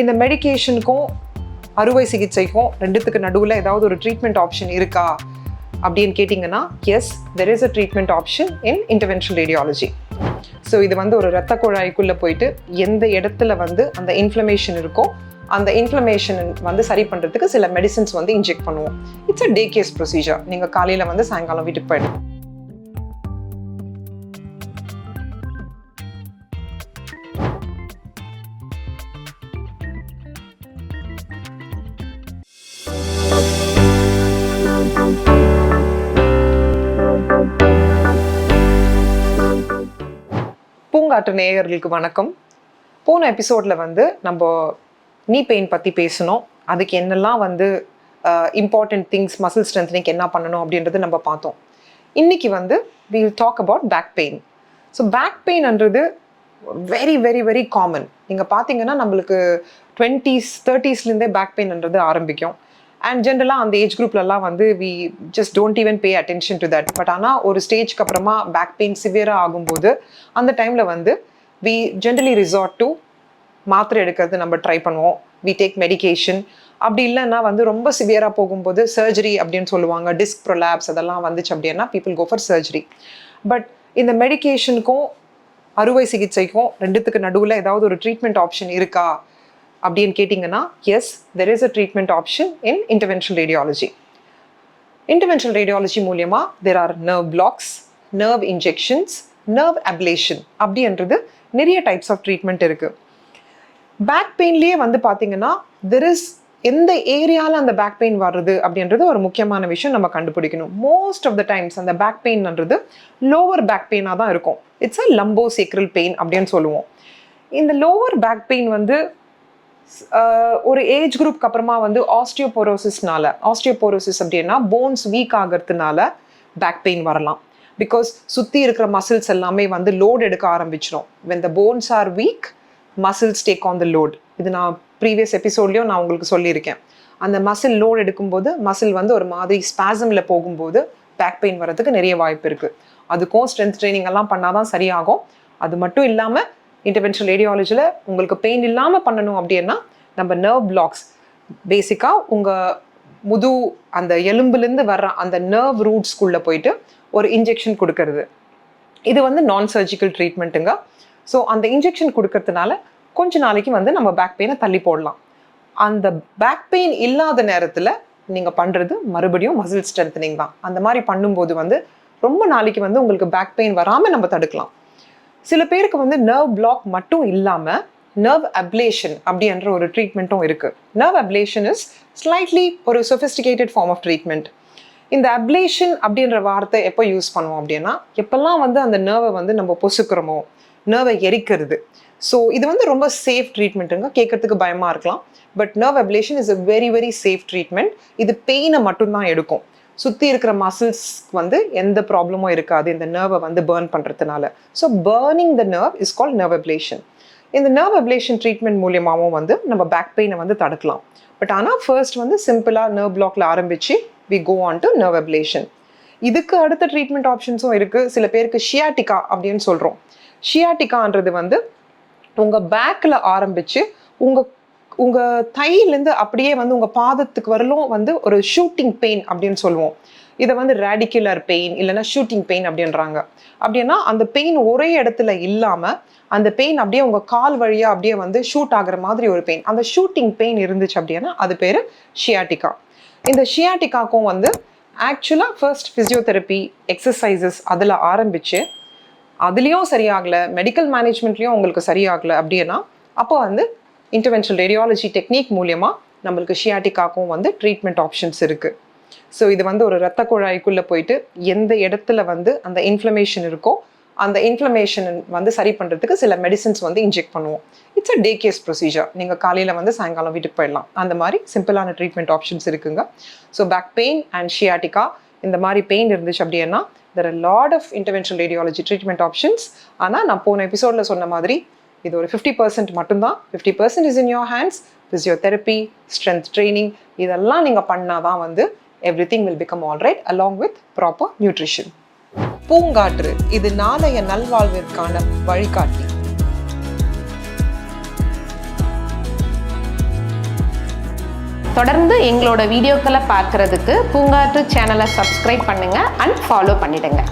இந்த மெடிகேஷனுக்கும் அறுவை சிகிச்சைக்கும் ரெண்டுத்துக்கு நடுவில் ஏதாவது ஒரு ட்ரீட்மெண்ட் ஆப்ஷன் இருக்கா அப்படின்னு கேட்டிங்கன்னா, yes, there is a treatment option in interventional radiology. So இது வந்து ஒரு இரத்த குழாய்க்குள்ளே போயிட்டு எந்த இடத்துல வந்து அந்த இன்ஃப்ளமேஷன் இருக்கோ அந்த இன்ஃப்ளமேஷன் வந்து சரி பண்ணுறதுக்கு சில மெடிசின்ஸ் வந்து இன்ஜெக்ட் பண்ணுவோம். It's a day case procedure. நீங்கள் காலையில் வந்து சாயங்காலம் வீட்டுக்கு போயிடணும். பூங்காற்று நேயர்களுக்கு வணக்கம். போன எபிசோடில் வந்து நம்ம நீ பெயின் பற்றி பேசணும். அதுக்கு என்னெல்லாம் வந்து இம்பார்ட்டண்ட் திங்ஸ், மசில் ஸ்ட்ரென்த்னிங்க்கு என்ன பண்ணணும் அப்படின்றது நம்ம பார்த்தோம். இன்றைக்கி வந்து we will talk about back pain. So back பெயின்ன்றது வெரி வெரி வெரி காமன். நீங்கள் பார்த்தீங்கன்னா நம்மளுக்கு 20s 30sலேருந்தே பேக் பெயின்ன்றது ஆரம்பிக்கும். அண்ட் ஜென்ரலாக அந்த ஏஜ் குரூப்லலாம் வந்து we just don't even pay attention to that. But ஆனால் ஒரு ஸ்டேஜ்க்கு அப்புறமா பேக் பெயின் சிவியராக ஆகும்போது அந்த டைமில் வந்து வி ஜென்ரலி ரிசார்ட் டு மாத்திரை எடுக்கிறது நம்ம ட்ரை பண்ணுவோம். We take medication. அப்படி இல்லைன்னா வந்து ரொம்ப சிவியராக போகும்போது சர்ஜரி அப்படின்னு சொல்லுவாங்க. டிஸ்க் ப்ரொலாப்ஸ் அதெல்லாம் வந்துச்சு அப்படின்னா people go for surgery. But இந்த மெடிகேஷனுக்கும் அறுவை சிகிச்சைக்கும் ரெண்டுத்துக்கு நடுவில் ஏதாவது ஒரு ட்ரீட்மெண்ட் ஆப்ஷன் இருக்கா அப்படின்னு கேட்டிங்கன்னா, yes, there is a treatment option in interventional radiology. Interventional radiology மூலயமா there are nerve blocks, nerve injections, nerve ablation அப்படின்றது நிறைய டைப்ஸ் ஆஃப் ட்ரீட்மெண்ட் இருக்குது. பேக் பெயின்லேயே வந்து பார்த்தீங்கன்னா தெர் இஸ் எந்த ஏரியாவில் அந்த பேக் பெயின் வர்றது அப்படின்றது ஒரு முக்கியமான விஷயம் நம்ம கண்டுபிடிக்கணும். மோஸ்ட் ஆஃப் த டைம்ஸ் அந்த பேக் பெயின்ன்றது லோவர் பேக் பெயினாக தான் இருக்கும். இட்ஸ் அ லம்போ சேக்ரல் பெயின் அப்படின்னு சொல்லுவோம். இந்த லோவர் பேக் பெயின் வந்து ஒரு ஏஜ் குரூப்க்கு அப்புறமா வந்து ஆஸ்டியோபோரோசிஸ் அப்படின்னா போன்ஸ் வீக் ஆகிறதுனால பேக் பெயின் வரலாம். பிகாஸ் சுற்றி இருக்கிற மசில்ஸ் எல்லாமே வந்து லோட் எடுக்க ஆரம்பிச்சிடும். When the bones are weak, muscles take on the load. இது நான் ப்ரீவியஸ் எபிசோட்லேயும் நான் உங்களுக்கு சொல்லியிருக்கேன். அந்த மசில் லோட் எடுக்கும்போது மசில் வந்து ஒரு மாதிரி ஸ்பாசமில் போகும்போது பேக் பெயின் வர்றதுக்கு நிறைய வாய்ப்பு இருக்குது. அதுக்கும் ஸ்ட்ரென்த் ட்ரைனிங் எல்லாம் பண்ணால் தான் சரியாகும். அது மட்டும் இல்லாமல் இன்டர்வென்ஷனல் ரேடியாலஜியில் உங்களுக்கு பெயின் இல்லாமல் பண்ணணும் அப்படின்னா நம்ம நர்வ் பிளாக்ஸ், பேசிக்காக உங்கள் அந்த எலும்புலேருந்து வர்ற அந்த நர்வ் ரூட்ஸ்குள்ளே போயிட்டு ஒரு இன்ஜெக்ஷன் கொடுக்கறது. இது வந்து நான் சர்ஜிக்கல் ட்ரீட்மெண்ட்டுங்க. ஸோ அந்த இன்ஜெக்ஷன் கொடுக்கறதுனால கொஞ்ச நாளைக்கு வந்து நம்ம பேக் பெயினை தள்ளி போடலாம். அந்த பேக் பெயின் இல்லாத நேரத்தில் நீங்கள் பண்ணுறது மறுபடியும் மசில் ஸ்ட்ரென்த்னிங் தான். அந்த மாதிரி பண்ணும்போது வந்து ரொம்ப நாளைக்கு வந்து உங்களுக்கு பேக் பெயின் வராமல் நம்ம தடுக்கலாம். சில பேருக்கு வந்து நர்வ் பிளாக் மட்டும் இல்லாமல் நர்வ் அப்லேஷன் அப்படின்ற ஒரு ட்ரீட்மெண்ட்டும் இருக்குது. நர்வ் அப்லேஷன் இஸ் ஸ்லைட்லி ஒரு சொஃபிஸ்டிகேட்டட் ஃபார்ம் ஆஃப் ட்ரீட்மெண்ட். இந்த அப்லேஷன் அப்படின்ற வார்த்தை எப்போ யூஸ் பண்ணுவோம் அப்படின்னா, எப்பெல்லாம் வந்து அந்த நர்வை வந்து நம்ம பொசுக்கிறோமோ, நர்வை எரிக்கிறது. ஸோ இது வந்து ரொம்ப சேஃப் ட்ரீட்மெண்ட்டுங்க. கேட்கறதுக்கு பயமாக இருக்கலாம். But nerve ablation is a very very safe treatment. இது பெயினை மட்டும்தான் எடுக்கும். சுற்றி இருக்கிற மசில்ஸ் வந்து எந்த ப்ராப்ளமும் இருக்காது இந்த நர்வை வந்து பேர்ன் பண்ணுறதுனால. So burning the nerve is called nerve ablation. இந்த நர்வ் அப்லேஷன் ட்ரீட்மெண்ட் மூலியமாகவும் வந்து நம்ம பேக் பெயினை வந்து தடுக்கலாம். பட் ஆனால் ஃபர்ஸ்ட் வந்து சிம்பிளாக நர்வ் பிளாக்ல ஆரம்பித்து we go on to nerve ablation. இதுக்கு அடுத்த ட்ரீட்மெண்ட் ஆப்ஷன்ஸும் இருக்குது. சில பேருக்கு ஷியாட்டிகா அப்படின்னு சொல்கிறோம். ஷியாட்டிகான்றது வந்து உங்கள் பேக்கில் ஆரம்பித்து உங்கள் தையிலேருந்து அப்படியே வந்து உங்கள் பாதத்துக்கு வரலும் வந்து ஒரு ஷூட்டிங் பெயின் அப்படின்னு சொல்லுவோம். இதை வந்து ரேடிகுலர் பெயின் இல்லைன்னா ஷூட்டிங் பெயின் அப்படின்றாங்க. அப்படின்னா அந்த பெயின் ஒரே இடத்துல இல்லாமல் அந்த பெயின் அப்படியே உங்கள் கால் வழியாக அப்படியே வந்து ஷூட் ஆகிற மாதிரி ஒரு பெயின், அந்த ஷூட்டிங் பெயின் இருந்துச்சு அப்படின்னா அது பேர் ஷியாட்டிகா. இந்த ஷியாட்டிகாக்கும் வந்து ஆக்சுவலாக ஃபர்ஸ்ட் ஃபிசியோதெரப்பி எக்ஸசைசஸ் அதில் ஆரம்பித்து அதுலேயும் சரியாகலை, மெடிக்கல் மேனேஜ்மெண்ட்லேயும் உங்களுக்கு சரியாகலை அப்படின்னா அப்போ வந்து இன்டர்வென்ஷனல் ரேடியாலஜி டெக்னிக் மூலியமாக நம்மளுக்கு ஷியாட்டிகாக்கும் வந்து ட்ரீட்மெண்ட் ஆப்ஷன்ஸ் இருக்குது. ஸோ இது வந்து ஒரு இரத்த குழாய்க்குள்ளே போயிட்டு எந்த இடத்துல வந்து அந்த இன்ஃப்ளமேஷன் இருக்கோ அந்த இன்ஃப்ளமேஷன் வந்து சரி பண்ணுறதுக்கு சில மெடிசின்ஸ் வந்து இன்ஜெக்ட் பண்ணுவோம். It's a day case procedure. நீங்கள் காலையில் வந்து சாயங்காலம் வீட்டுக்கு போயிடலாம். அந்த மாதிரி சிம்பிளான ட்ரீட்மெண்ட் ஆப்ஷன்ஸ் இருக்குங்க. So back pain and sciatica இந்த மாதிரி பெயின் இருந்துச்சு அப்படின்னா there are a lot of interventional radiology treatment options. ஆனால் நான் போன எபிசோடில் சொன்ன மாதிரி இது ஒரு 50% மட்டும்தான். 50% is in your hands. Physiotherapy, strength training இதெல்லாம் நீங்கள் பண்ணாதான் வந்து everything will become all right along with proper nutrition. பூங்காற்று இது நாளைய நல்வாழ்விற்கான வழிகாட்டி. தொடர்ந்து எங்களோட வீடியோக்களை பார்க்குறதுக்கு பூங்காற்று சேனலை சப்ஸ்கிரைப் பண்ணுங்கள் அண்ட் ஃபாலோ பண்ணிடுங்க.